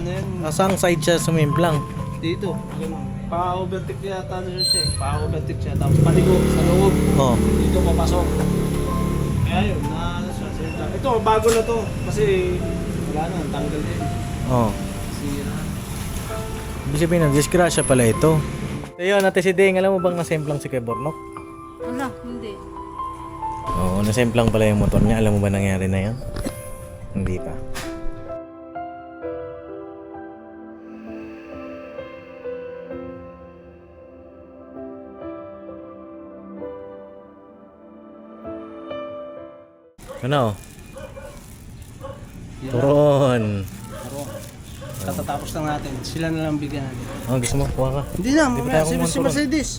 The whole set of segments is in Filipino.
ano yan. Asang side siya sumimplang? Dito, gano'n. Pa-overtake yata na siya eh. Pa-overtake siya. Tapos paligo sa loob. Oo. Dito papasok. Kaya yun, na ano siya. Ito, bago na to. Kasi wala na, tanggal din. Oo. Sira. Ibig sabihin, disgrasya pala ito. So yun, Ate si Ding, alam mo bang nasemplang si Kuya Bornok? Wala, hindi. Oo, nasemplang pala yung motor niya. Alam mo ba nangyari na yan? Hindi pa. Ano? Turon. Pero, katatapos lang natin. Sila na lang bigyan natin. Oh, gusto mo? Kuha ka. Hindi na, Hindi pa mamaya. tayo Si kumonturon. Mercedes.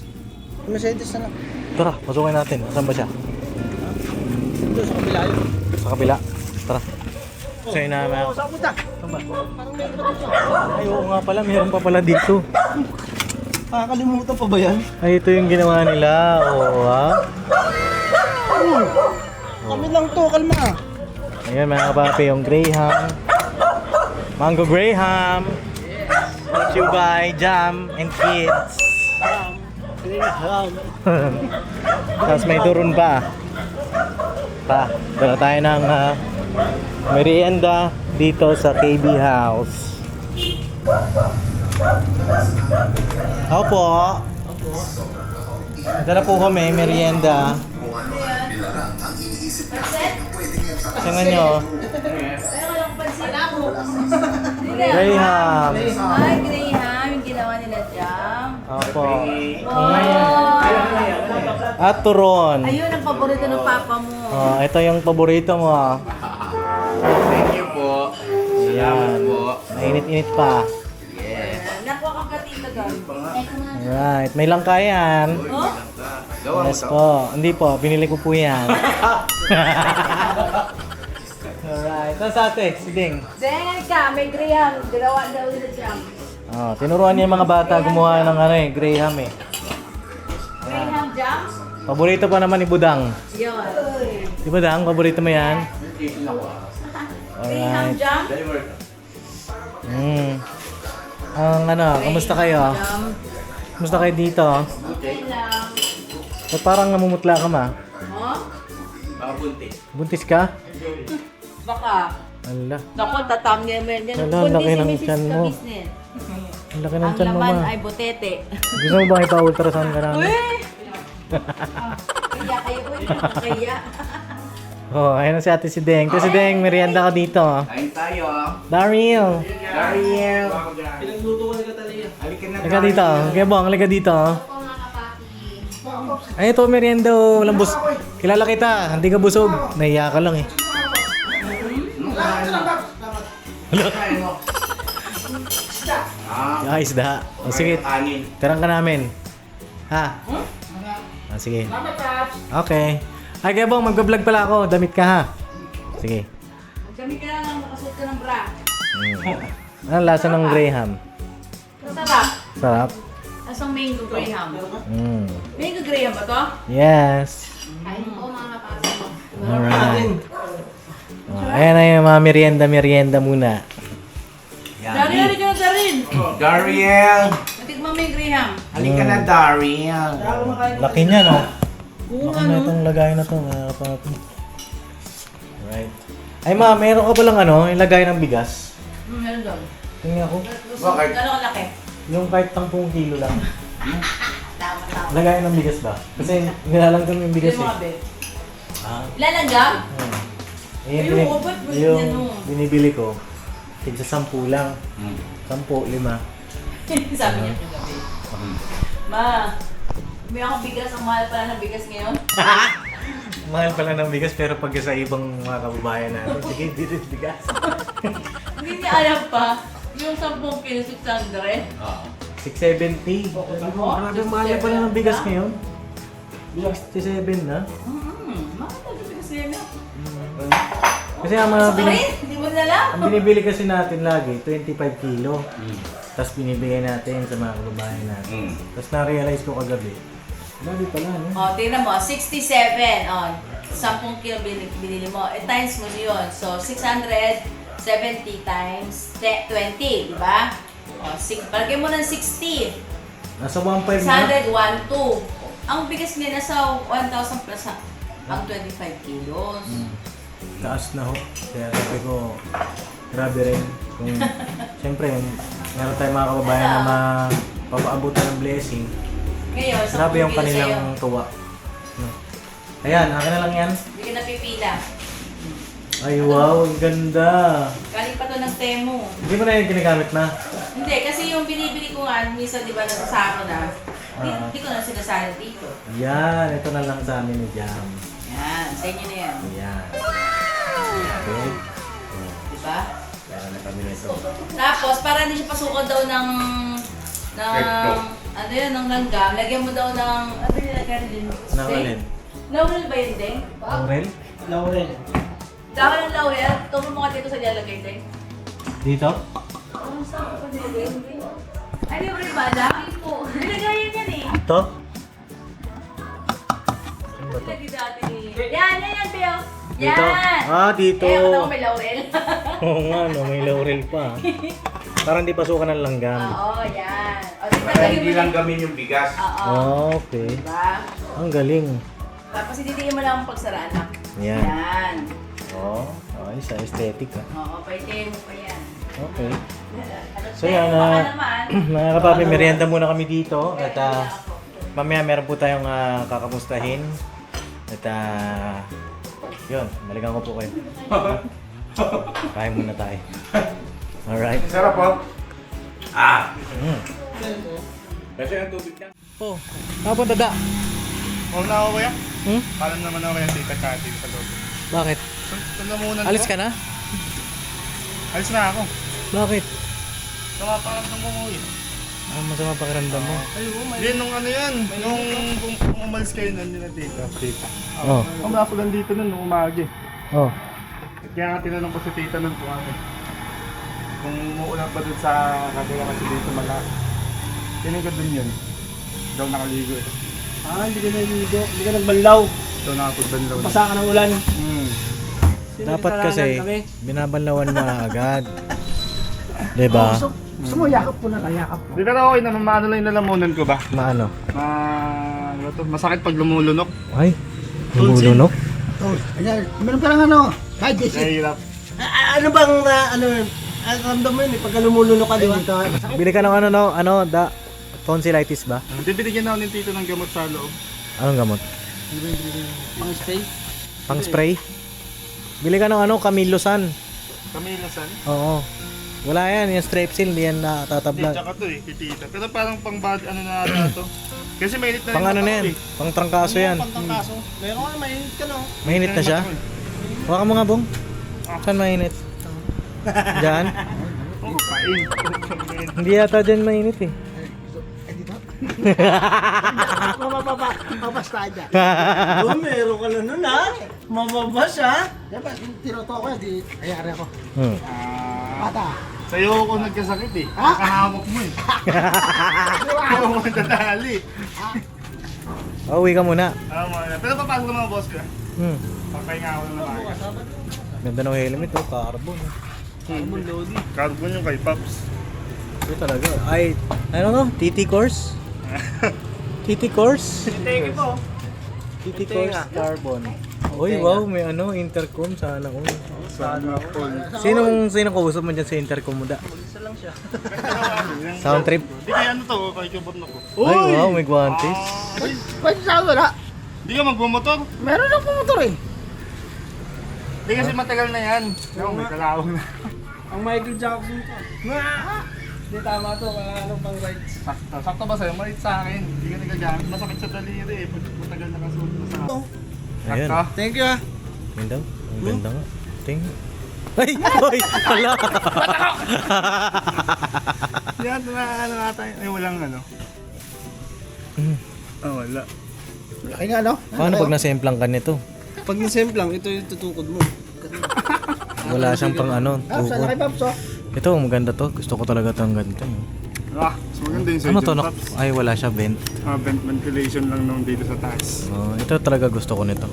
Si Mercedes na lang. Tara, pasukin natin. Saan ba siya? Dito sa kabila yun. Sa kabila. Tara. So yun na, Oo, saan punta? Saan ba? Parang may iba dito. Ay, oo nga pala. Meron pa pala dito. Nakakalimutan pa ba yan? Ay, ito yung ginawa nila. Oo, ha? Kami lang to, kalma. Ayan, mga kapapi, yung Graham. Mango Graham. Brought to you by Jam and Kids. Tapos may turun pa. Dala tayo ng merienda dito sa KB House. Opo. Dala po kami, merienda. Tingnan nyo. Graham. Ay, Graham, yung ginawa nila Jam. Opo. Wow! At turon. Ayun ang paborito ng papa mo. Oh, ito yung paborito mo. Thank you po. Salamat Ayan. po. Mainit-init pa. Nakuha kang katito doon. Alright. May langkayan. Oh? Gawa mo Yes to. po. Hindi po. Binili ko po yan. Alright. Saan sa ate? Si Ding. Zengan ka, may Graham. Ginawa daw nila Jam. Oh, tinuruan niya yung mga bata gumawa ng Graham eh. Graham Jam? Paborito pa naman ni Budang. Yun. Di Budang? Paborito mo yan? Graham Jam? Kamusta kayo? Jam. Kamusta kayo dito? Okay lang. Ba't parang namumutla ka ma? Oh? Pakabunti. Buntis ka? Baka. Ala. Naku, tatamnya mo yan. Wala, ang laki ng tiyan mo. Ang laki ng Ang tiyan mo laman ma. ay botete. Gusto mo ba ipa-ultrasound ka namin? Uy! Kaya kayo, uy. Kaya. Oh, ayun na si ate si Deng. Ate si Deng, merienda ka dito. Kain tayo. Daryl! Dariel. Pinagluto ko ni Catalina. Halika na. Halika dito. Kaya bong, halika dito. Ay, ito merienda oh. Walang bus. Kilala kita. Hindi ka busog. Nahiya ka lang eh. Kain mo. Ah, isda. O sige, Kanin. tirang ka namin. Ha? Ah, sige. Okay. Ay, kaya bong, mag-vlog pala ako. Damit ka ha. Sige. Kami ka lang nakasuot ka ng bra. Ano lasa ng Graham? Sarap. Sarap. Asang mango Graham. Mm. Mango Graham ba to? Yes. Kain po mga kapasa mo. Alright. Oh, ayan na yung mga merienda muna. Daryl, halika na Daryl. Dariel. Natikman mo yung Graham. Halika na, Dariel. Laki niya, no? Oo, Laki na itong lagay na to. Alright. Ay ma, meron ka palang yung lagay ng bigas. Meron doon. Tingnan ako. Bakit? Gano'n kalaki? Yung kahit 10 kilo lang. Tama. Lagay ng bigas ba? Kasi nilalang kami yung bigas Yung mga eh. be. Ah. Ilalagyan? Eh, Ayun, ba't mo yung yan, binibili ko, tigsa 10 lang. 10, 5. Sabi niya kagabi. Ma, may akong bigas. Ang mahal pala ng bigas ngayon. Mahal pala ng bigas pero pag sa ibang mga kababayan natin, sige, dito yung bigas. Hindi niya alam pa. Yung 10 kilo, 600. 670. Grabe, mahal na pala ng bigas ngayon. 67 na. Mahal na ng bigas ngayon. Kasi ang mga Sa rin? Hindi mo nalang? ang binibili kasi natin lagi, 25 kilo. Tapos binibigay natin sa mga kababayan natin. Tapos na-realize ko kagabi, grabe pala, no? O, tingnan mo. 67. O, 10 kilo binili mo. Times mo yun. So, 600 70 times 20, di ba? O, palagay mo ng 60. Nasa 1.5 na. 600, 1,2. Ang bigas niya nasa 1,000 plus ang 25 kilos. Taas na ho. Kaya sabi ko, grabe rin. Kung, siyempre, meron tayong mga kababayan na mapapaabutan ng blessing. Ngayon, Grabe yung 10 kilo kanilang sa'yo. tuwa. No. Ayan, akin na lang yan. Hindi ka napipila. Ay, wow, ang ganda. Galing pa to ng Temu. Hindi mo na yung ginagamit na. Hindi, kasi yung binibili ko nga, minsan di ba nasasako na, hindi ko na sinasali dito. Yan, ito na lang sa amin ni Jam. Yan, sa inyo na yan. Yan. Okay. Di ba? Meron na kami nito. Tapos, para hindi siya pasukan daw ng ano yun, ng langgam, lagyan mo daw ng, ano nilagyan din? Ng alin? Laurel ba yun, Deng? Laurel? Laurel. Dahil ng laurel, turo mo ka dito sa nilalagay, Deng. Dito? Ano saan ko nilagay? Ay, di ba rin ba? Laki po. Nilagayan yan eh. Ito? Ano ba ito? Lagi dati ni... Yan, Beo. Dito? Yan! Ah, dito. Eh, ako may laurel. Oo nga, no, may laurel pa. Parang di pasukan ng langgam. Oo, yan. O, di ba, Kaya lagyan hindi mo lang din- gamin yung bigas. Oo. Okay. Diba? Ang galing. Tapos ititiin mo lang ang pagsaraanak. Yan. Yan. Oh, ay, sa aesthetic ah. Oo, paitihin mo pa yan. Okay. Ano, So yan, baka naman. mga kapapi, merienda muna kami dito. At mamaya meron po tayong kakamustahin. At yun, balikan ko po kayo. Kain muna tayo. Alright. Sarap po. Ah! Mm. Kasi ang tubig niya. Oh, nakapunta da. Huwag na ako kuya. Hmm? Paano naman ako kaya tita sa atin sa loob. Bakit? Tandamunan ko. Alis ka na? Alis na ako. Bakit? Nakaparamdam ko umuwi. Ang masama pakiramdam mo. Hindi, nung ano yan. Nung umalis kayo nun yun na tita. Oh. Ang ako lang dito nun nung umagi. Oh. Kaya nga tinanong ko si tita nun kung ano. Kung umuulan pa dun sa kagaya kasi dito malakas. Tinig ko dun yun. Daw nakaligo eh. Hindi ka naligo. Hindi ka nagbanlaw. Daw nakapagbanlaw. Basa ka ng ulan. Dapat kasi binabanlawan mo na agad. 'Di ba? Gusto mo, yakap ko na. Yakap ko. Di pero okay naman, maano lang yung lalamunan ko ba? Maano? Ano to? Masakit pag lumulunok. Ay, lumulunok. Oh, ayan. Meron ka lang ano. Kahit Nahihirap. ano bang, ramdam mo yun eh, pagka lumulunok ka, di ba? Bili ka ng tonsillitis ba? Bibigyan ako ng tito ng gamot sa loob. Anong gamot? Pang spray? Pang spray? Bili ka ng Camilosan. Kamilasan. Oo. Wala yan, yung strepsil, hindi yan Hindi, natatabla. tsaka to eh, kitita. Pero parang pang body, ano na ata to. Kasi mainit na Pang ano na yan? Pang trangkaso yan. Pantangkaso. Meron ka, mainit ka no? Mainit na siya? Huwag mo nga, Bong. Saan mainit? Diyan? Oo, pain. Hindi yata dyan mainit eh. Mababas tayo dyan. Oo, meron ka na nun ha. Mababas ha. Diba, tinuto ko yan, di ayari ako. Hmm. Bata. Sa'yo ako nagkasakit eh. Nakahawak mo eh. Ayaw mo nadali. Uwi ka muna. Pero papasok ko mga boss ko. Hmm. Papahinga ako ng mga. Ganda ng helmet oh, carbon. Carbon loading. Carbon yung kay Pops. Ito talaga. Ay, ano no? TT course? TT course? Thank you po. TT course carbon. Uy, wow, may intercom sana ko. Sana all. Sinong kausap mo dyan sa intercom mo da? Isa lang siya. Sound trip? Di kaya ano to, kay kubot na ko. Ay, wow, may guantes. Pwede sa wala. Di ka magbumotor? Meron ako motor eh. Di kasi matagal na yan. Yung may kalawang na. Ang Michael Jackson to. Hindi tama to, ano pang rights. Sakto ba sa'yo? Malit sa akin. Hindi ka nagagamit. Masakit sa daliri eh. Pag matagal nakasuot na sa akin. Ayan. Sakto? Thank you ha. Yun daw. Ang ganda nga. Ting. Ay! Ay! Hala! Yan, ano ata yun. Ay, walang ano. Ah, wala. Laki nga no? Paano pag nasemplang ka nito? Pag nasemplang, ito yung tutukod mo. Wala siyang pang ano, Sana tukod. kay Pops oh. Ito, maganda to. Gusto ko talaga itong ganito. Ah, mas maganda yung Ano side to? yung No? tops. Ay, wala siya vent. Vent ventilation lang nung dito sa taas. Oh, ito talaga gusto ko nito.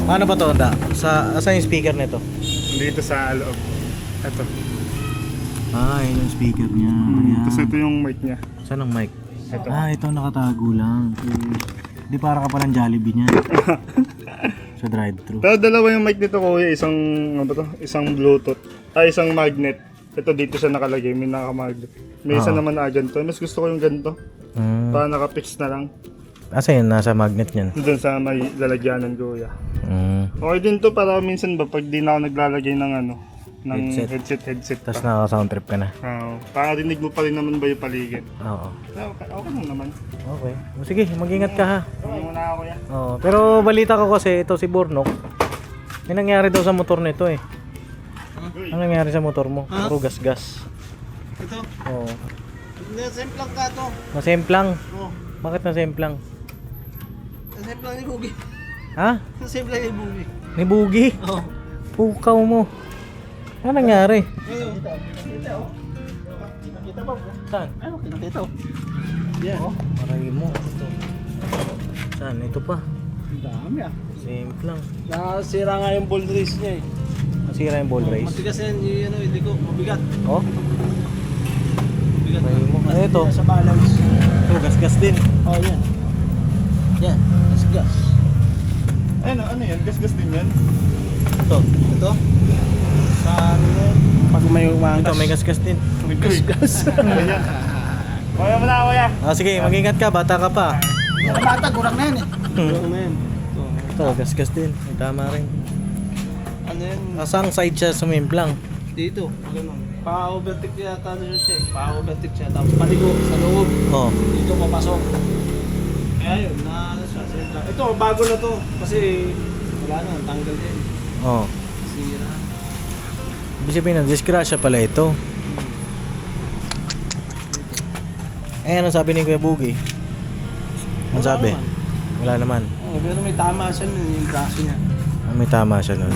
Ano ba to, da? Sa yung speaker nito? Dito sa loob. Ito. Ah, yun yung speaker niya. Ayan. Tapos ito yung mic niya. Saan ang mic? Ito. Ah, ito nakatago lang. Di para ka palang Jollibee niya. Sa drive-thru. Pero dalawa yung mic nito kuya, isang ano ba to? Isang Bluetooth, isang magnet. Ito dito siya nakalagay, may nakamagnet. May isa Oo. naman na ganito. Mas gusto ko yung ganito. Hmm. Para nakapix na lang. Asa yun? Nasa magnet niyan. Doon sa may lalagyanan kuya. Hmm. Okay din to para minsan ba pag di na ako naglalagay ng ano, ng Headset. headset Tapos pa. naka-sound trip ka na. Para dinig mo pa rin naman ba yung paligid. Oo. Okay lang naman. Okay. O, sige, mag-ingat ka ha. Okay muna ako kuya. Oo. Pero balita ko kasi ito si Bornok. May nangyari daw sa motor nito eh. Ano nangyari sa motor mo? Ha? Puro gas-gas. Ito. Oo. Nasemplang ka to. Nasemplang. Oh. Bakit nasemplang? Nasemplang ni Bugi. Ha? Nasemplang ni Bugi. Ni Bugi? Oh. Pukaw mo. Ano nangyari? Ayun. Kita oh. Kita ba? Saan? Ano kita oh. Yan. Oh, maray mo. Saan? Ito pa. Ang dami ah. Semplang. Nasira nga yung ball race niya eh. Nasira yung ball race. Matigas yan, yung ano, hindi ko, mabigat. Oh, Mabigat. Maray mo. Ano ito? Sa balance. ito gas-gas din. Oh, yan. Yan, gas. Ano yan? Gas-gas din yan? Ito. Ito? Sa ano yan? Pag may umangas. Ito may gas-gas din. Gas. Kuya mo na kuya. Ah, sige, mag-ingat ka. Bata ka pa. Mga bata, kurang na yan eh. Kurang na yan. Ito, gas-gas din. May tama rin. Ano yan? Asang side siya sumimplang? Dito, ganun. Pa-overtake yata na siya eh. Pa-overtake siya. Tapos paligo sa loob. Oh. Dito papasok. Kaya yun, na ano siya. Sira. Ito, bago na to. Kasi wala na, tanggal din. Oh. Sira. Ibig sabihin na, disgrasya pala ito. Eh, ano sabi ni Kuya Bugi? Ano Wala sabi? naman. Wala naman. Oh, pero may tama siya nun, yung braso niya. Ah, may tama siya nun.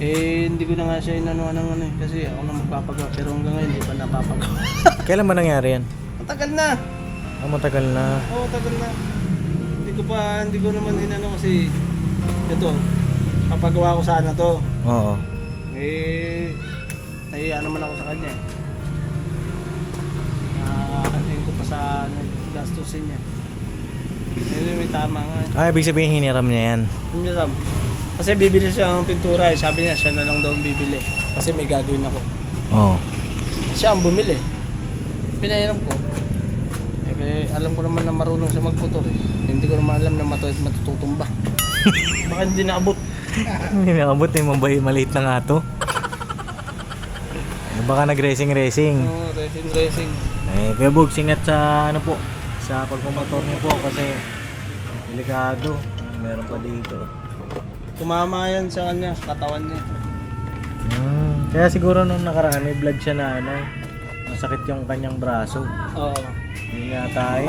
Eh, hindi ko na nga siya inanuan ng ano eh. Kasi ako na magpapagawa. Pero hanggang ngayon, hindi pa napapagawa. Kailan ba nangyari yan? Matagal na! Ah, matagal na. Oo, tagal na. Hindi ko naman inano kasi ito, papagawa ko sana to. Oo. Eh, nahiya naman ako sa kanya eh. Antayin ko pa sa gastusin niya. Eh, may tama nga. Ah, ibig sabihin hiniram niya yan. Hindi alam. Kasi bibili siya ng pintura eh. Sabi niya, siya na lang daw ang bibili. Kasi may gagawin ako. Oo. Siya ang bumili. Pinahiram ko. Eh, alam ko naman na marunong siya magmotor eh. Hindi ko naman alam na matututumba. Baka hindi naabot. Hindi nakabot eh, maliit na nga to. Baka nag-racing. Oo, racing. Eh, Kuya Bugs, ingat sa ano po, sa pagmumotor niyo po kasi delikado. Meron pa dito. Tumama yan sa kanya, sa katawan niya. Kaya siguro nung nakaraan may vlog siya na ano, masakit yung kanyang braso. Oo. Yun yata eh.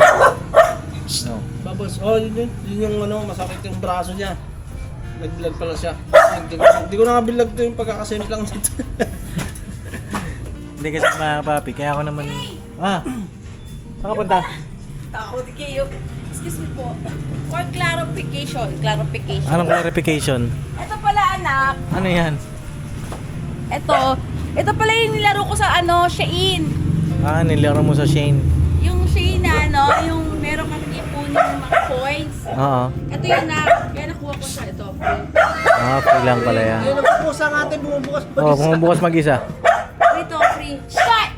No. Babos, yun yung ano, masakit yung braso niya. Nagbilag pala siya. Hindi ko na kabilag to yung pagkakasimplang dito. Hindi kasi mga papi, kaya ako naman... Ah! Saan ka punta? Takot kayo. Excuse me po. For clarification. Anong clarification? Ito pala anak. Ano yan? Ito pala yung nilaro ko sa Shein. Ah, nilaro mo sa Shane. Yung Shein na yung meron kang ipon ng mga coins. Oo. Ito yun na, kaya nakuha ko sa ito. Ah, free lang pala yan. Ayun, nagpupusa nga natin, bumubukas pa. Oo, kung mag-isa. Free. Shut!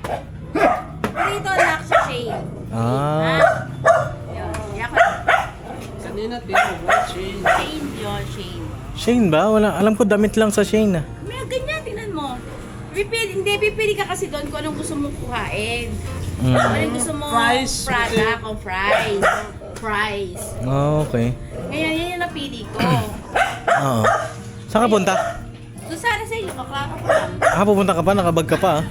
Free to anak sa Shein. Ah. Yun. Yako. Kanina, bumubukas Shein. Shein yun, Shein. Shane ba? Wala. Alam ko damit lang sa Shane ah. May ganyan, tingnan mo. Pipili ka kasi doon kung anong gusto mong kuhain. Mm. Anong gusto mo Fries. product o fries. Oh, okay. Ngayon, yan yung napili ko. Oo. Saan ka punta? Doon sana sa inyo, kaklaro ko lang. Ah, pupunta ka pa? Nakabag ka pa ah.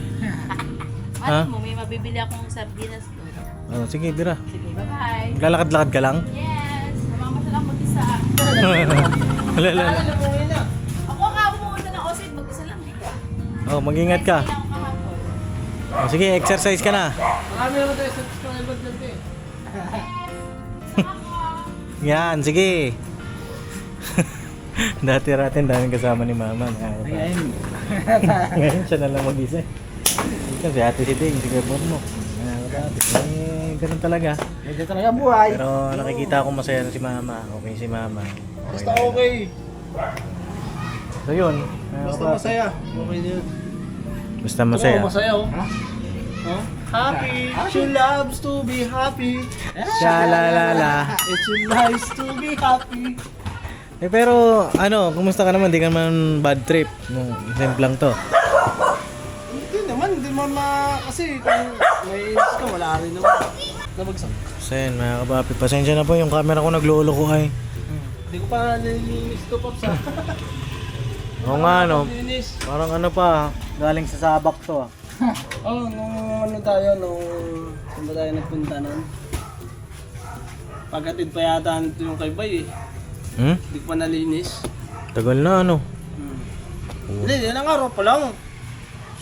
Ha? Ano mo, may mabibili akong sardinas doon. Oh, sige, bira. Sige, bye-bye. Lalakad-lakad ka lang? Yes, mamamasal ako mag-isa. Wala, wala. Umuwi na. Ako pumunta ng Osid, mag-isa lang. Oh, mag-ingat ka. Kaya ako kahapon. Oh, sige, exercise ka na. Marami naman tayo subscriber dyan eh. Yan, sige. Dati-ratin daming kasama ni Mama. Ngayon. Ngayon siya na lang mag-isa. Kasi ate si Ding, si Kuya Bormo. Ganun talaga. Medyo talaga buhay. Pero nakikita ko masaya na si Mama. Okay si Mama. Basta okay. So yun. Basta masaya. Okay na yun. Basta masaya. Oo, masaya oh. Oh? Happy. She loves to be happy. Shalalala. It's nice to be happy. Eh pero ano, kumusta ka naman? Di ka naman bad trip. Exempt lang to. Hindi naman kasi kung may inis ka, wala rin naman. Nabagsak. So yun mga kapapi, pasensya na po yung camera ko naglolo ko ay. Hindi ko pa nilinis to, Pops. Oo nga no, Nilinis. parang ano pa, galing sa sabak to ah. Oh, nung ano tayo, saan ba tayo nagpunta nun? Pagkatid pa yata nito yung kay Bay eh. Hindi ko pa nalinis. Tagal na ano. Hindi, yan ang araw pa lang.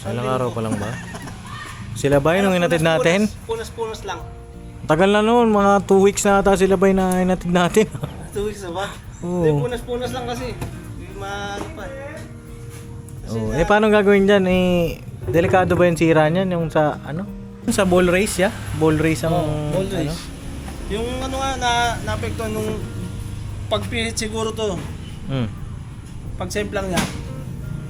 Ilang araw pa lang ba? Sila ba yung inatid natin? Punas-punas lang. Tagal na noon, mga 2 weeks na ata sila ba yung inatid natin? 2 weeks na ba? Oo. Hindi, punas-punas lang kasi. Hindi maano pa eh. Oh, eh paano gagawin dyan? Eh, delikado ba yung sira niyan? Yung sa ano? Yung sa ball race ya? Ball race ang... Ball race. Ano? Yung ano nga, na-apektuhan nung pagpihit siguro to. Pagsemplang niya.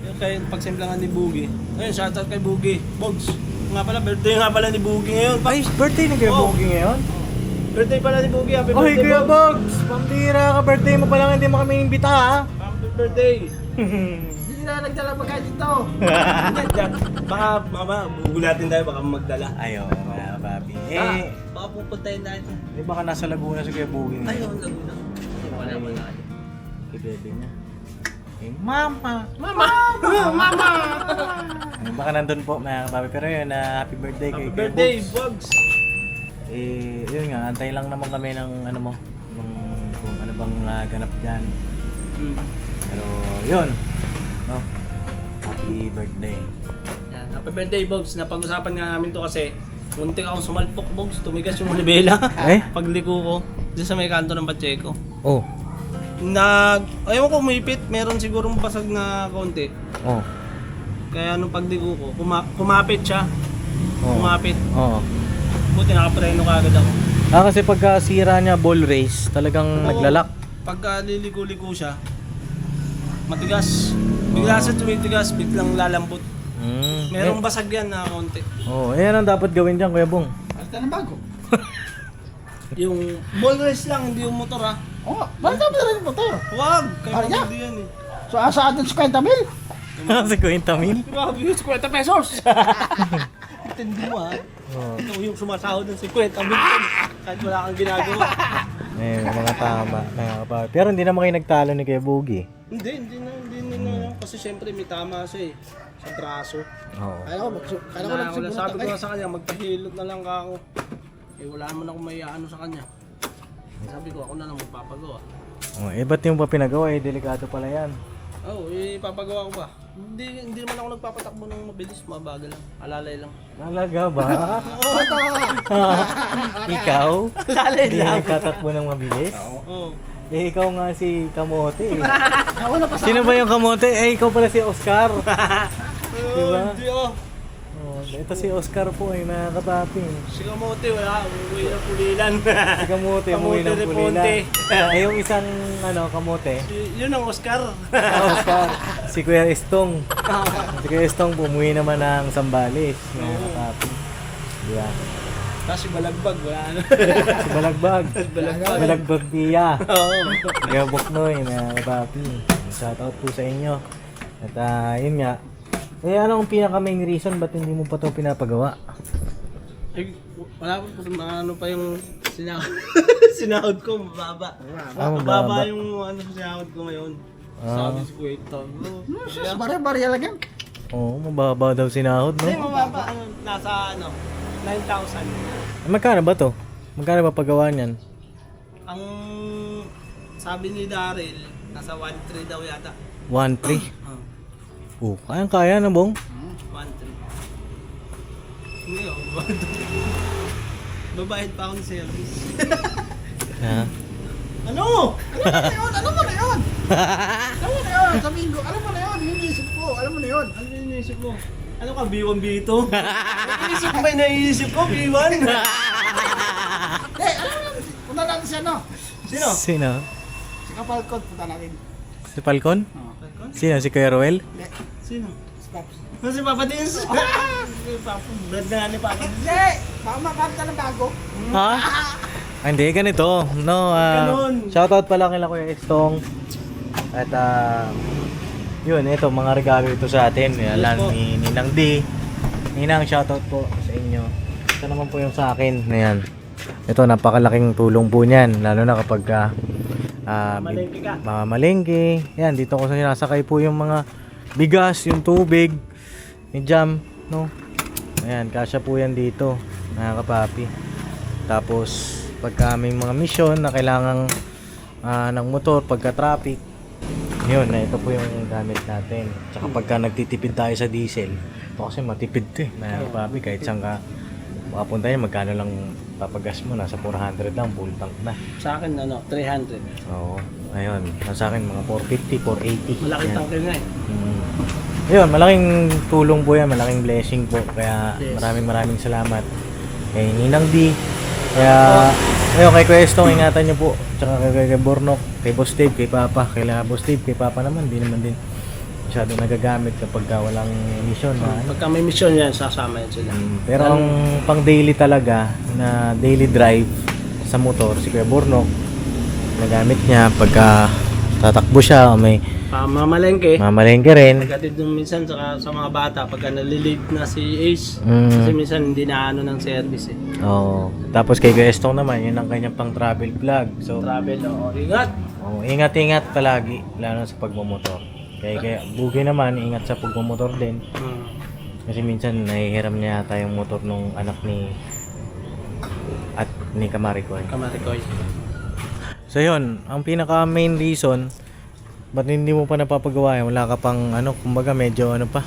Yung pagsemplangan ni Boogie. Ayun, shoutout kay Boogie. Bogs. Nga pala, birthday nga pala ni Boogie ngayon. Ay, birthday ni Kuya Oh. Boogie ngayon? Birthday pala ni Boogie. Happy Oy, birthday, Kuya Bogs. Bogs! Pambira ka, birthday mo pa lang, hindi mo kami imbita ha? Happy birthday. Hindi na nagdala pagkain dito. Baka, mama, gugulatin tayo, baka magdala. Ayaw, mga papi. Baka pupuntahin natin. Eh, baka nasa Laguna si Kuya Boogie ngayon. Ayun, Laguna. Wala man na. Kay bebe niya. Eh, Mama! Mama! Mama! Baka nandun po mga papi. Pero yun, happy birthday kay Happy Kuya birthday, Bogs. Bogs. Eh, yun nga, antay lang naman kami ng ano mo, kung ano bang naganap dyan. Pero yun, no? Happy birthday. Yan, happy birthday, Bogs. Napag-usapan nga namin to kasi muntik akong sumalpok, Bogs. Tumigas yung manibela. Eh? Pagliko ko, dyan sa may kanto ng Pacheco. Oh. Ayaw ko umipit, meron sigurong basag na konti. Oh. Kaya nung pagliko ko, kumapit siya. Oh. Kumapit. Oo. Buti nakapreno ka agad ako. Kasi pagka sira niya ball race, talagang naglalak. Pagka liliko-liko siya, matigas. Bigla siya tumitigas, biglang lalambot. Merong basag yan na konti. Oh, eh anong dapat gawin diyan, Kuya Bong? Basta ng bago. Yung ball race lang, hindi yung motor ha. Oo, bakit kami rin yung motor? Huwag! Kaya Ah, yeah. hindi yan eh. So, sa atin 50 mil? Si Quinta Mil? Grabe yun, 50 pesos! Tindi mo ha. Ito yung sumasahod ng 50 million kahit wala kang ginagawa. Eh, mga tama. Pero hindi naman kayo nagtalo ni Kuya Boogie. Hindi na. Kasi syempre may tama siya eh. Sa braso. Oo. Kala ko nagsimulat Sabi ko ka. nga sa kanya, magpahilot na lang ka ako. Eh wala naman ako may ano sa kanya. Sabi ko, ako na lang magpapagawa. Oh, eh ba't yung pa pinagawa? Eh, delikado pala yan. Oo, papagawa ko pa. Hindi naman ako nagpapatakbo ng mabilis, mabagal lang. Alalay lang. Talaga ba? Ikaw? Alalay Hindi nagtatakbo ng mabilis? Oo. Eh, ikaw nga si Kamote eh. Sino ba yung Kamote? Eh, ikaw pala si Oscar. Diba? Hindi oh. Oh, ito si Oscar po ay mga kapapi. Si Kamote, wala. Umuwi ng pulilan. Si Kamote, umuwi ng Kamote pulila. Reponte. Eh, yung isang Kamote, Yun ang Oscar. Oscar, si Kuya Estong. Si Kuya Estong umuwi naman ng Sambales. Mga kapapi. Diba? Tapos si Balagbag, wala ano. Si Balagbag. Balagbag Pia. Oo. Kuya Buknoy, mga kapapi. Shoutout po sa inyo. At yun nga. Eh, ano ang pinaka main reason ba't hindi mo pa ito pinapagawa? Eh, wala pa, ano pa yung sinahod ko, mababa. Mababa yung ano sinahod ko ngayon. Sabi si Kuya Tom. Barya-barya lang yan. Oo, mababa daw sinahod, no? Hindi, mababa. Nasa 9,000. Magkano ba to? Magkano ba paggawa niyan? Ang sabi ni Daryl, nasa 1,300 daw yata. 1.3? Oh, kayang-kaya na, Bong? 1,300. Hindi oh, babayad pa ako ng service. Ha? Ano? Ano mo na yun? Ano mo na yun? Sabihin ko, alam mo na yun. Iniisip ko. Alam mo na yun. Ano yung iniisip mo? Ano ka, B1, B2? Iniisip ko ba yung naiisip ko, B1? Eh, alam mo na. Punta natin si ano. Sino? Sino? Si Kapalcon, punta natin. Si Falcon? Sino? Si Kuya Ruel? Hindi. Sino? Si Paps. Ano si Papa Dins? Si Papa, brad na nga ni Papa. Hindi! Baka makakita ng bago. Ha? Ah, hindi, ganito. No, Ganun. shoutout pala kila Kuya Estong. At yun, ito, mga regalo ito sa atin. Alam po. ni Ninang D. Ninang, shoutout po sa inyo. Ito naman po yung sa akin. Ayan. Ito, napakalaking tulong po niyan. Lalo na kapag Malengke ka. mamalengke. Yan, dito ko sinasakay po yung mga bigas, yung tubig, yung jam, no? Ayan, kasya po yan dito, mga kapapi. Tapos, pagka may mga mission na kailangan ng motor, pagka traffic, yun, ito po yung gamit natin. Tsaka pagka nagtitipid tayo sa diesel, ito kasi matipid to eh, mga kapapi. Kahit saan ka makapunta yun, magkano lang papagas mo, nasa 400 lang, full tank na. Sa akin, 300. Oo, ayun, sa akin mga 450, 480. Malaking Yan. tangke nga eh. Ayun, malaking tulong po yan, malaking blessing po. Kaya Yes. maraming salamat kay Ninang D. Kaya, ayun, kay Questong, ingatan nyo po. Tsaka kay Bornok, kay Boss Dave, kay Papa. Kay Boss Dave, kay Papa naman, di naman din masyado nagagamit kapag walang mission na ano. Pagka may mission yan, sasama yan sila. Pero ang pang daily talaga, na daily drive sa motor, si Kuya Bornok, nagamit niya pagka tatakbo siya o may Mamalengke. mamalengke rin. Pagkatid nung minsan sa mga bata, pagka nalilate na si Ace, Mm. kasi minsan hindi na ano ng service eh. Oo. Tapos kay Kuya Estong naman, yun ang kanyang pang travel vlog. So, Travel, ingat! ingat-ingat palagi, lalo sa pagmumotor. Kaya Bugi naman, ingat sa pagmumotor din. Kasi minsan nahihiram niya yata yung motor nung anak ni Kamarikoy. Kamarikoy. So yun, ang pinaka main reason ba't hindi mo pa napapagawa yan? Wala ka pang ano, kumbaga medyo ano pa.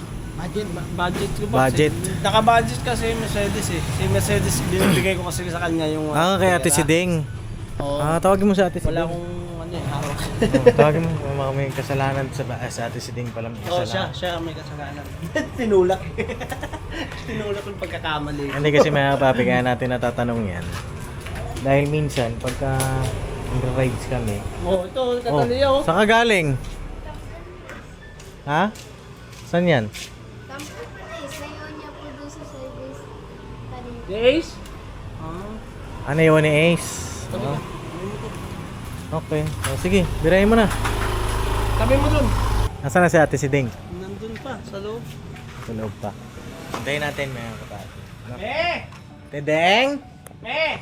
Budget ko ba? Budget. Naka-budget kasi yung Mercedes eh. Si Mercedes, binibigay ko kasi sa kanya yung... Kay Ate Siding. Oo. Tawagin mo sa Ate Siding. Wala akong hawak. Tawagin mo, may kasalanan sa Ate Siding pala may Oo, kasalanan. siya may kasalanan. Tinulak. Tinulak yung pagkakamali. Hindi kasi mga papi, kaya natin natatanong yan. Dahil minsan, pagka rides kami, Ito, Catalina oh. saan ka galing? Ha? Saan yan? Kampung Police, naiwan niya po doon sa service kanina. Si Ace? Ano yun ni Ace? Okay. Sige, birahin mo na. Tabi mo dun. Nasaan na si Ate Siding? Nandun pa, sa loob. Sa loob pa. Hintayin natin mga kapatid. Eh! Tideng! Eh!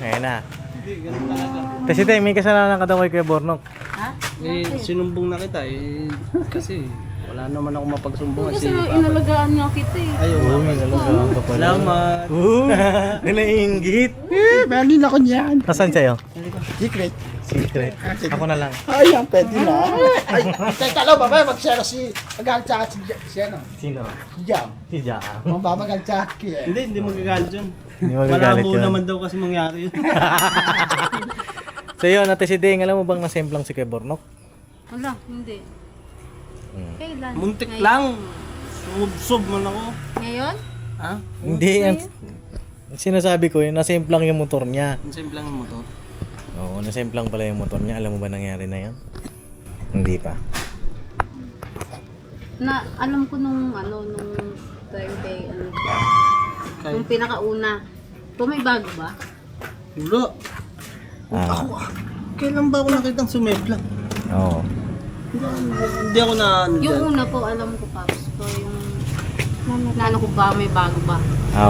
Ayan na. Hindi, ganun talaga. Ate Sideng, may kasalanan ka daw kay Kuya Bornok. Ha? Sinumbong na kita eh. Kasi wala naman ako mapagsumbong. Kasi inalagaan nga kita eh. Ayaw. May alagaan ka pala. Salamat. Nalainggit. Meron ako niyan. Nasaan sa'yo? Secret. Secret. Ako na lang. Ay, ang pwede na. Ay, teka lang, babay, mag-share si Magalcha at si ano, Sino? si Jam. Si Jaa. Mababagalcha ki eh. Hindi magagalit yun. Hindi Wala magagalit mo yun. naman daw kasi mangyari yun. So yun, Ate Sideng, alam mo bang nasemplang si Kuya Bornok? Wala, hindi. Kailan? Muntik Ngayon? lang. Sub man ako. Ngayon? Ha? Hindi, ang sinasabi ko yun, nasemplang yung motor niya. Ang simple lang mo to. Oo, nasemplang pala yung motor niya. Alam mo ba nangyari na yan? Hindi pa. Na, alam ko nung third day, nung pinakauna. Ito may bago ba? Wala. Kailan ba ako nakitang sumemplang? Oo. Hindi ako na ano Yung dyan. una po, alam ko pa. So, yung naano ko ba, may bago ba?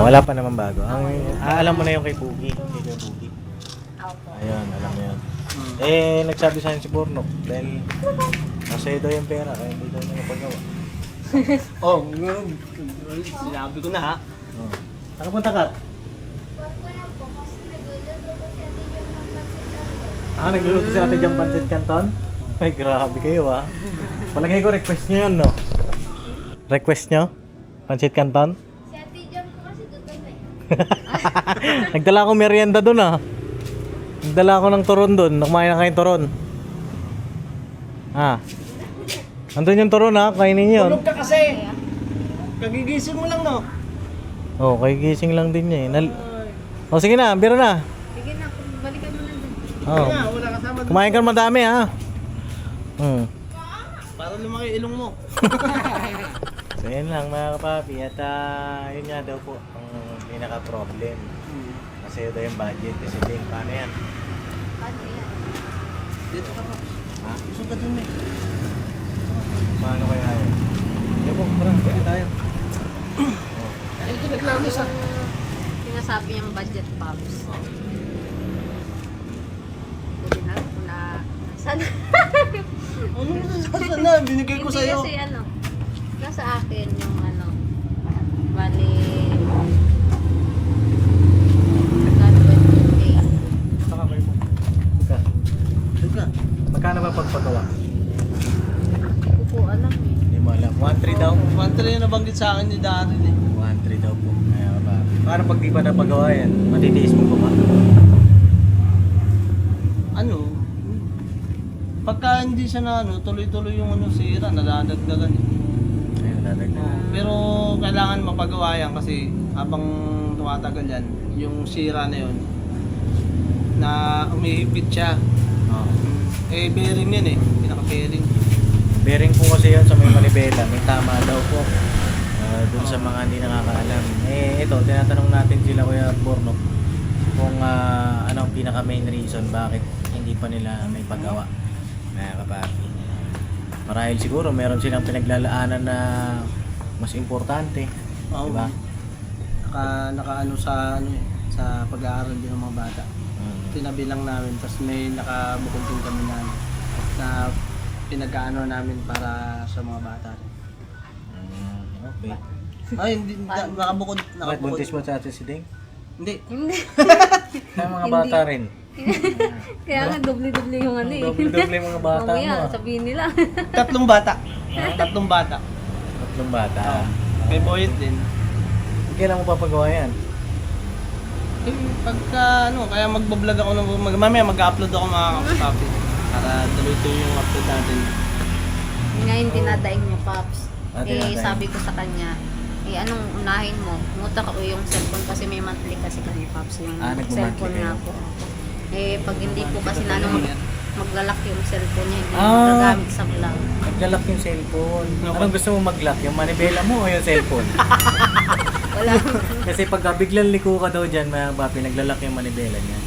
Wala pa naman bago. Alam mo na yung kay Pugi. Kay Kuya Pugi. Ayun, alam mo yun. Nagsabi sa akin si Bornok dahil masaya daw yung pera kaya hindi daw niya napagawa. Sinabi ko na ha. Nakapunta ka? Nagluluto si Ate Jam Pancit Canton? Ay, grabe kayo Palagay ko request nyo yun, no? Request nyo? Pancit Canton? Si Ate Jam ko kasi doon eh. Nagdala ako merienda doon ah. Nagdala ako ng turon doon. Kumain na kayong turon. Ah. Andun yung turon ha, kainin yun. Tulog ka kasi. Kagigising mo lang, no? Oh, kay gising lang din niya eh. Oh, sige na, biro na. Sige na, balikan mo na dun. Oh. Kaya, wala kasama doon. Kumain ka na madami ha. Para lumaki ilong mo. So yun lang mga kapapi. At yun nga daw po ang pinaka-problem. Kasi daw yung budget. Kasi din, paano yan? Paano yan? Dito ka pa. Ha? Gusto ka dun eh. Paano kaya yun? Yan po, parang kaya tayo. Ay, naglago sa... Sinasabi yung budget, Pops. Hindi na, kung na... Sana? Ano saan na? Binigay ko Hindi sa'yo. kasi ano, nasa akin yung ano, bali... Magkano ba yung day? Saka kayo po. Ika. Ika. Magkano ba pagpagawa? Hindi ko po alam eh. Hindi mo alam. 1-3 daw. 1-3 yung nabanggit sa akin ni Darin eh. 1-3 daw po. Kaya ba? Paano pag di pa napagawa yan? Matitiis mo ba? Ano? Pagka hindi siya na ano, tuloy-tuloy yung ano, sira, nadadagdagan eh. Ayun, dadagdag. Pero kailangan mapagawa yan kasi habang tumatagal yan, yung sira na yun, na umihipit siya. Oh. Eh, bearing yan eh, pinaka-bearing. Bearing po kasi yun sa may manibela. May tama daw po. Dun sa mga hindi nakakaalam. Eh, ito, tinatanong natin sila Kuya Bornok kung ano ang pinaka main reason bakit hindi pa nila may paggawa. Mga kapapi. Marahil siguro meron silang pinaglalaanan na mas importante. Oo. Diba? Naka ano sa ano eh, sa pag-aaral din ng mga bata. Tinabi lang namin, tapos may nakabukod din kami na pinag-ano namin para sa mga bata. Okay. Ay, hindi, nakabukod. Bakit buntis mo sa atin si Ding? Hindi. Hindi. Sa mga bata rin. Kaya nga, doble-doble yung ano eh. Doble-doble mga bata mo. Mamaya, sabihin nila. Tatlong bata. Tatlong bata. Tatlong bata. May boyet din. Kailan mo papagawa yan? Eh, pagka ano, kaya magbablog ako ng mamaya mag-upload ako mga copy para tuloy-tuloy yung upload natin. Yun nga yung dinadaing niya, Pops. Dinadaing. Sabi ko sa kanya, anong unahin mo? Muta ko yung cellphone kasi may monthly kasi kami, Pops. Yung Nagmo-monthly cellphone kayo. nga po. Pag hindi po kasi na maglalak yung cellphone niya, hindi Ah. magagamit sa vlog. Naglalak yung cellphone. Anong gusto mo mag-lock? Yung manibela mo o yung cellphone? Wala. Kasi pag biglang liko ka daw dyan, mga papi, naglalak yung manibela niya.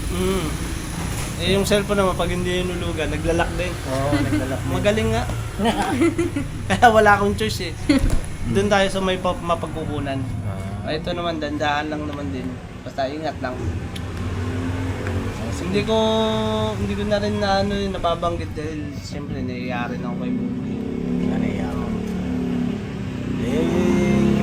Eh yung cellphone naman pag hindi nulugan, naglalak din. Oo, naglalak din. Magaling nga. Kaya wala akong choice eh. Doon tayo sa may mapagkukunan. Ito naman, dandaan lang naman din. Basta ingat lang. Hindi ko na rin na ano yung nababanggit dahil siyempre nangyayari na ako kay Buki. Ano yan?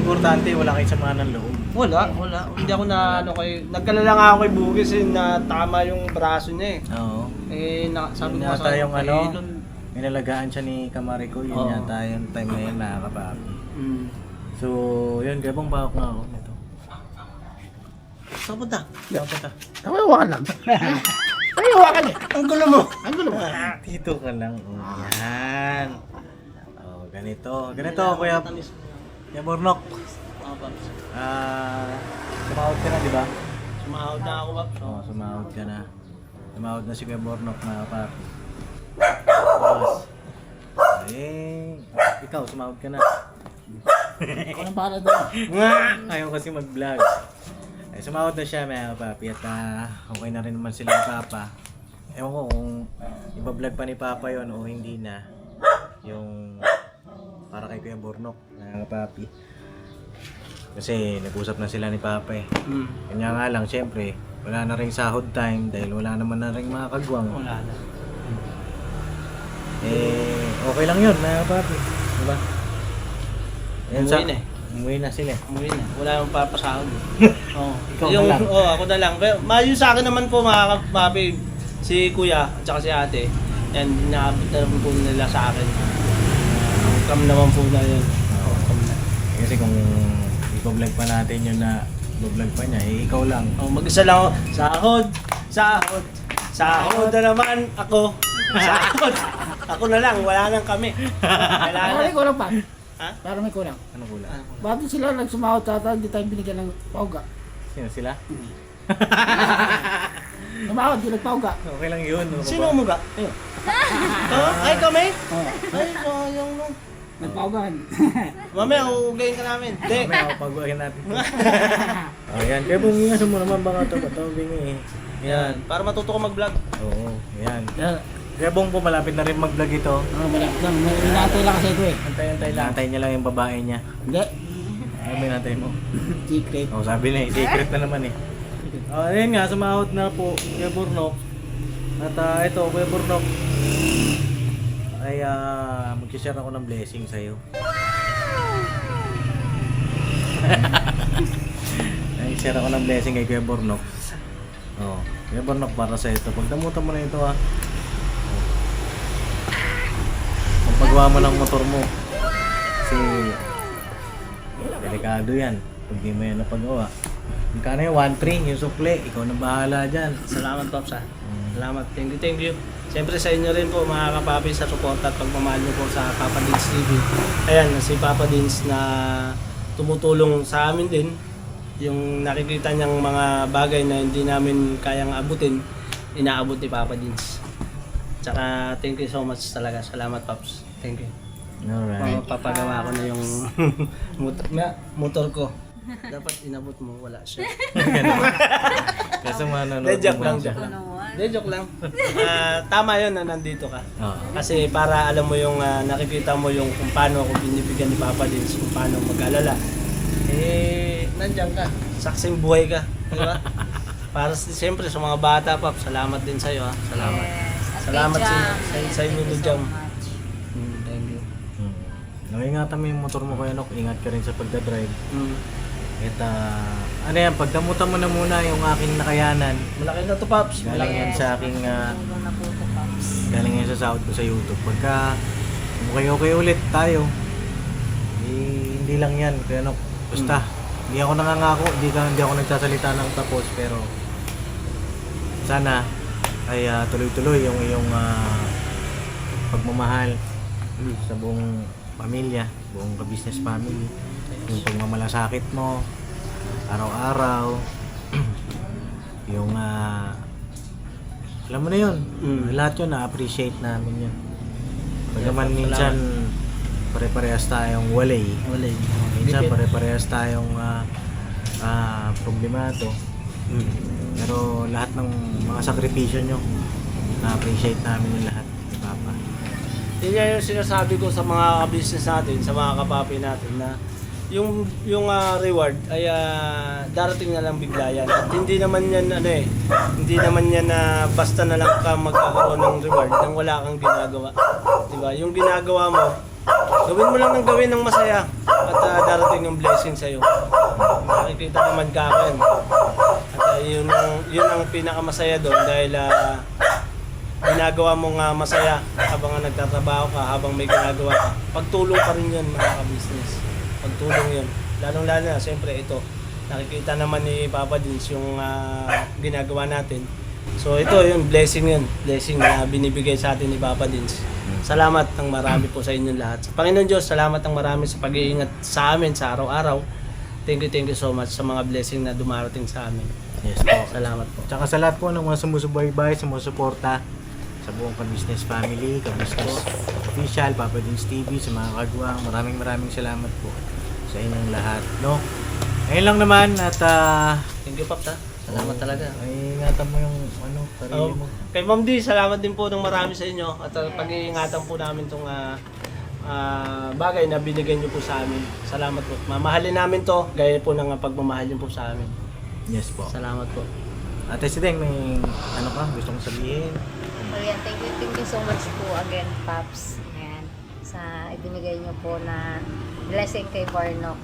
Importante, wala kayong sama ng loob. Wala. Hindi ako na ano kay nagkalala nga ako kay Buki kasi natama yung braso niya eh. Oo. Sabi Yun ko yata yung kay ano, Elon. inalagaan siya ni Kamari ko. Yun Oo. yata yung time na yun, mga kapapi. So, yun, gabang bakok nga ako nito. Saan punta? Saan punta? Tawawa ka lang. Tawawa ka lang. Ang gulo mo! Ang gulo mo. Dito ka lang. Oh, yan. Oh, ganito. Ganito, Kuya Bornok. Sumahod ka na, di ba? Sumahod na ako ba? Oo, sumahod ka na. Sumahod na si Kuya Bornok, mga kapapi. Tapos, ikaw, sumahod ka na. Ano para doon? Ayaw kasi mag-vlog. Ay, sumahod na siya, mga kapapi. At okay na rin naman sila ng Papa. Ewan ko kung iba-vlog pa ni Papa yon o hindi na. Yung para kay Kuya Bornok, mga kapapi. Kasi nag-usap na sila ni Papa eh. Kanya nga lang, syempre, wala na rin sahod time dahil wala naman na rin mga kagwang. Wala na. Okay lang yun, mga kapapi. Diba? Ayan, Umuwi na eh. Umuwi na sila. Umuwi na. Wala nang papasahod. Oo. Ikaw na lang. Oo, ako na lang. Pero yung sa akin naman po mga kapapi, si Kuya at saka si Ate, yan, inaabot na naman po nila sa akin. Cam naman po na yun. Kasi kung ipa-vlog pa natin yun na vlog pa niya, eh, ikaw lang. Oh, mag-isa lang ako. Sahod, sahod, sahod na naman ako. Sahod. Ako na lang, wala nang kami. Parang Kailangan. may kulang pa. Ha? Parang may kulang. Ano kulang? Bakit sila nagsumahod tata, hindi tayo binigyan ng pauga? Sino sila? Sumahod, di nagpauga. Okay lang yun. Ano ka Sino ba? umuga? Ay, kami? Oh, Ay, sayang no. nagpaugahan. Mamaya, uugayin ka namin. Hindi. Mamaya pag-uwahin natin. Ayan, kaya bumingasan mo naman baka ito bingi eh. Yan, para matuto ko mag-vlog. Oo, ayan. Yan. Kaya Bong po malapit na rin mag-vlog ito. Malapit lang. Inaantay lang kasi ito eh. Antay-antay lang. Antay niya lang yung babae niya. Hindi. Ano ba natay mo? Secret. Oh, sabi na eh, secret na naman eh. Ayun nga, sumahod na po Kuya Burnok. At ito, Kuya Burnok. Ay mag-share ako ng blessing sa'yo. Ay, share ako ng blessing kay Kuya Burnok. Oh, Kuya Burnok para sa ito. Pagdamutan mo na ito ha. Pagpagawa mo ng motor mo. Kasi delikado yan. Pag di mo yan napagawa. Magkano yung 1-3, yung sukle. Ikaw na bahala dyan. Salamat, Pops, ha. Salamat. Thank you, thank you. Siyempre sa inyo rin po, mga kapapi, sa suporta at pagmamahal niyo po sa Papa Dins TV. Ayan, si Papa Dins na tumutulong sa amin din. Yung nakikita niyang mga bagay na hindi namin kayang abutin, inaabot ni Papa Dins. Tsaka thank you so much talaga. Salamat, Pops. Thank you. Alright. Papagawa ko na yung motor ko. Dapat inabot mo, wala siya. Kasi manonood Hindi, joke mo lang, siya. joke lang. Hindi, joke lang. Tama yun na nandito ka. Oo. Kasi para alam mo yung nakikita mo yung kung paano ako binibigyan ni Papa Dins, kung paano mag-alala. Eh, nandiyan ka. Saksing buhay ka. Di ba? Para siyempre sa mga bata, Pap, salamat din sa'yo, ha. Salamat. Salamat sa inyo ni Jam. Thank you. Ingatan mo yung motor mo Kuya Nok. Ingat ka rin sa pagdadrive. Mm. At ano yan, pagdamutan mo na muna yung aking nakayanan. Malaki na to, Paps. Galing yan sa aking Tulong na po ito, Pops. galing yan sa sahod ko sa YouTube. Pagka okay ulit tayo, eh, hindi lang yan Kuya Nok. Basta, hindi ako nangangako, hindi ako nagsasalita ng tapos, pero sana ay tuloy-tuloy yung iyong pagmamahal sa buong pamilya, buong ka-business family, yung pagmamalasakit mo araw-araw, yung alam mo na yun, lahat yun na-appreciate namin yun. Pag naman minsan pare-parehas tayong walay, minsan pare-parehas tayong problemado, pero lahat ng mga sakripisyo nyo na-appreciate namin yung lahat ni Papa. Yan yung sinasabi ko sa mga business natin, sa mga kapapi natin na yung reward ay darating na lang bigla yan. At hindi naman yan hindi naman yan na basta na lang ka magkakaroon ng reward nang wala kang ginagawa. 'Di ba? Yung ginagawa mo, gawin mo lang ng gawin ng masaya at darating yung blessing sa iyo. Makikita naman ka yan. At yun ang pinakamasaya doon dahil ginagawa mong masaya habang nagtatrabaho ka, habang may ginagawa ka. Pagtulong pa rin yun mga ka-business. Pagtulong yun. Lalong-lalo na, siyempre ito, nakikita naman ni Papa Dins yung ginagawa natin. So ito yun, blessing yun. Blessing na binibigay sa atin ni Papa Dins. Salamat ng marami po sa inyong lahat. Sa Panginoon Diyos, salamat ng marami sa pag-iingat sa amin sa araw-araw. Thank you so much sa mga blessing na dumarating sa amin. Yes po. Salamat po. Tsaka sa lahat po ng mga sumusubaybay, sumusuporta sa buong ka-business family, ka-business official, Papa Dins TV, sa mga kagwang, maraming salamat po sa inyong lahat, no? Ayun lang naman at Thank you, Paps, ha? Salamat talaga. ay ingatan mo yung sarili mo. Kay Ma'am D, salamat din po ng marami sa inyo at pag-iingatan po namin itong bagay na binigay niyo po sa amin. Salamat po. Mamahalin namin to gaya po ng pagmamahal niyo po sa amin. Yes po. Salamat po. Ate Sideng, may gusto mong sabihin? So yan, thank you so much po again, Pops. Ayan, sa ibinigay niyo po na blessing kay Burnok.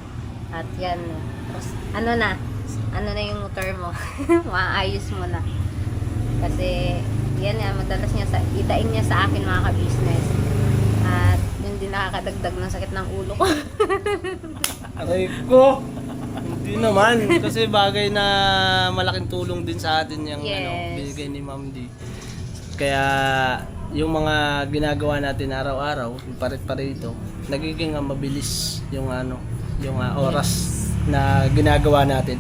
At yan, tapos, ano na yung motor mo. Maayos mo na. Kasi, yan nga, madalas niya itain niya sa akin mga ka-business. At yun din nakakadagdag ng sakit ng ulo ko. Aray ko! Hindi naman, kasi bagay na malaking tulong din sa atin yung Yes. binigay ni Ma'am D. Kaya yung mga ginagawa natin araw-araw, yung parit-parito, nagiging mabilis yung oras na ginagawa natin.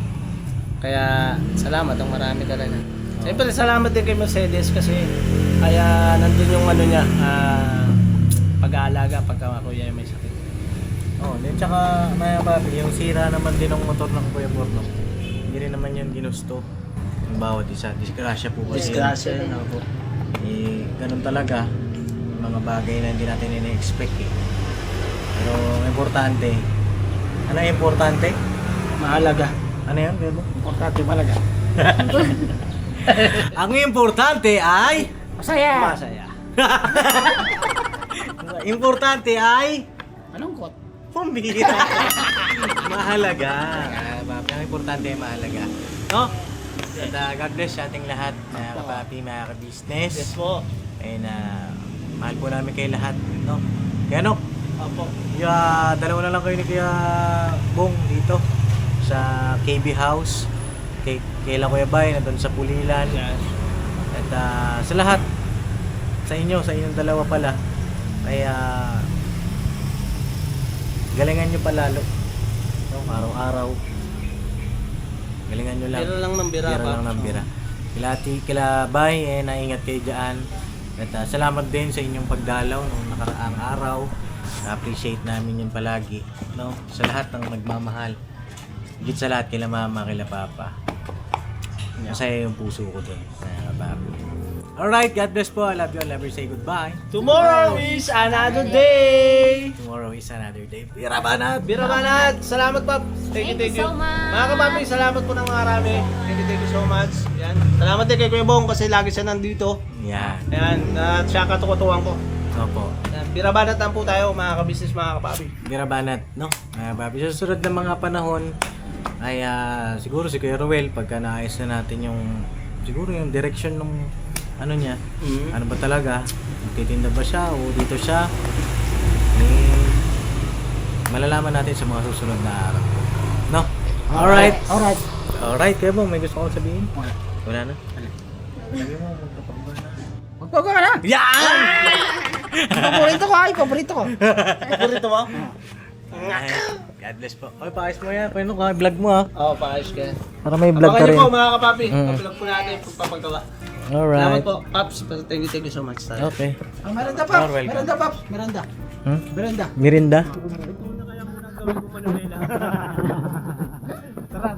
Kaya salamat ang marami talaga. Siyempre salamat din kay Mercedes kasi kaya nandun yung niya, pag-aalaga pagka kuya may sakit. Oh, then tsaka mga papi, yung sira naman din ng motor ng Kuya Bornok. Hindi rin naman yun ginusto. Yung bawat isa, disgrasya po kasi. Disgrasya yun ako. Eh, ganun talaga. Yung mga bagay na hindi natin ini-expect eh. Pero importante. Ano yung importante? Mahalaga. Ano yan, Bebo? Importante malaga. Ang importante ay... Masaya! Masaya. Importante ay... Anong kot? Pambira. Mahalaga. Papi, ang importante ay mahalaga. No? At God bless sa ating lahat, mga kapapi, mga ka-business. Yes po. And mahal po namin kayo lahat. No? Kaya no? Opo. Dalawa na lang kayo ni Kuya Bong dito sa KB House. Kailan Kuya Bay, nandun sa Pulilan. Yes. At sa lahat, sa inyong dalawa pala, ay galingan nyo palalo. No? Araw-araw. Galingan nyo lang. Bira lang ng bira. Bira lang ng bira. Kila Bay, naingat kayo dyan. At salamat din sa inyong pagdalaw nung nakaraang araw. Appreciate namin yun palagi. No? Sa lahat ng nagmamahal. Higit sa lahat, kila mama, kila papa. Masaya yung puso ko dun. Alright, God bless po. I love you all. Never say goodbye. Tomorrow is another day. Tomorrow is another day. Bira banat! Bira Banat. Salamat po. Thank you so much. Mga kapapi, salamat po ng marami. Thank you so much. Yan. Salamat din kay Kuya Bong kasi lagi siya nandito. Yan. Ayan, at siya katukutuwang ko. Opo. Yan. Bira Banat lang po tayo mga ka-business, mga kapapi. Bira banat, no? Papi, sa susunod na mga panahon, ay siguro si Kuya Ruel, pagka naayos na natin siguro yung direction ng ano niya, ano ba talaga, magtitinda ba siya o dito siya, malalaman natin sa mga susunod na araw. No? Alright. Alright, Kuya Bong, may gusto ko sabihin? Wala na? Sabi mo, magkapagba na. Magpagawa na! Yan! Paborito ko ay, paborito ko. Paborito mo? Ay, God bless po. Oy, paayos mo yan. Paano ka? Vlog mo ha. Oo, paayos ka. Para may vlog ka Abangan rin. niyo po mga kapapi. Pablog po natin yung pagpapagawa. Salamat Alright. po, Paps. Thank you so much. Tayo. Okay. Ah, Merenda, Paps! You're welcome. Merenda, Paps! Merenda! Hmm? Merenda! Mirinda? Tara!